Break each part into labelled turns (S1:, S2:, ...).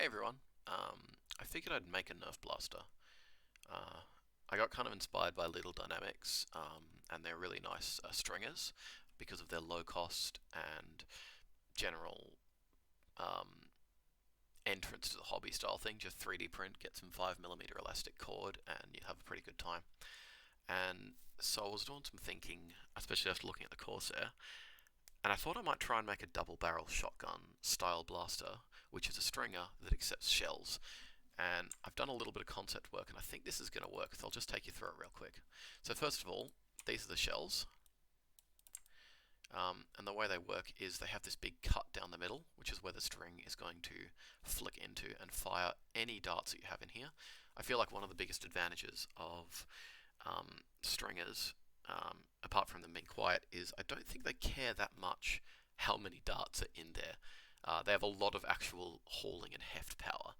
S1: everyone, I figured I'd make a Nerf blaster. I got kind of inspired by LeedleDynamics, and they're really nice stringers because of their low cost and general um, entrance to the hobby style thing. Just 3D print, get some 5mm elastic cord, and you have a pretty good time. And so I was doing some thinking, especially after looking at the Corsair, and I thought I might try and make a double barrel shotgun style blaster, which is a stringer that accepts shells. And I've done a little bit of concept work, and I think this is going to work, so I'll just take you through it real quick. So first of all, these are the shells, and the way they work is they have this big cut down the middle, which is where the string is going to flick into and fire any darts that you have in here. I feel like one of the biggest advantages of stringers, apart from them being quiet, is I don't think they care that much how many darts are in there. They have a lot of actual hauling and heft power.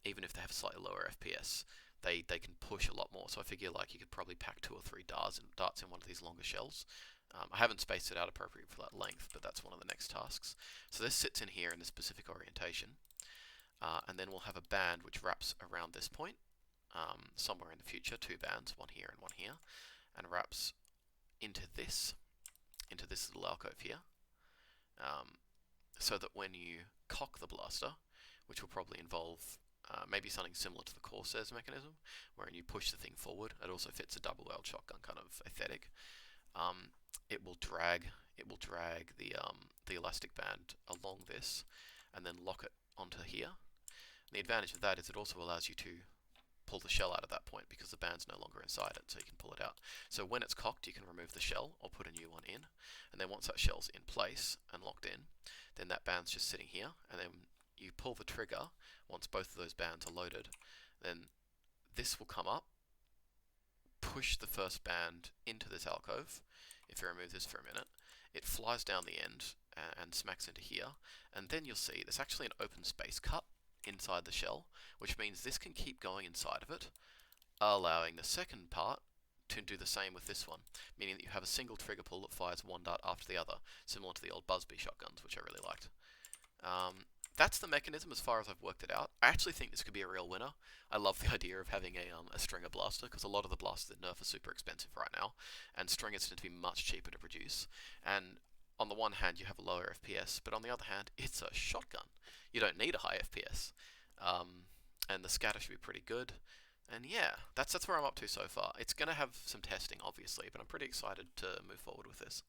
S1: Even if they have a slightly lower FPS, they can push a lot more. So I figure like you could probably pack 2 or 3 darts in one of these longer shells. I haven't spaced it out appropriately for that length, but that's one of the next tasks. So this sits in here in this specific orientation, and then we'll have a band which wraps around this point, somewhere in the future, 2 bands, one here and one here, and wraps into this little alcove here, so that when you cock the blaster, which will probably involve maybe something similar to the Corsair's mechanism, wherein you push the thing forward. It also fits a double-barreled shotgun kind of aesthetic. It will drag the elastic band along this, and then lock it onto here. And the advantage of that is it also allows you to pull the shell out at that point because the band's no longer inside it, so you can pull it out. So when it's cocked, you can remove the shell or put a new one in, and then once that shell's in place and locked in, then that band's just sitting here, and then you pull the trigger once both of those bands are loaded, then this will come up, push the first band into this alcove. If you remove this for a minute, it flies down the end and smacks into here, and then you'll see there's actually an open space cut inside the shell, which means this can keep going inside of it, allowing the second part to do the same with this one, meaning that you have a single trigger pull that fires one dart after the other, similar to the old Busby shotguns, which I really liked. That's the mechanism as far as I've worked it out. I actually think this could be a real winner. I love the idea of having a stringer blaster, because a lot of the blasters at Nerf are super expensive right now, and stringers tend to be much cheaper to produce. And on the one hand, you have a lower FPS, but on the other hand, it's a shotgun. You don't need a high FPS. And the scatter should be pretty good. And yeah, that's where I'm up to so far. It's going to have some testing, obviously, but I'm pretty excited to move forward with this.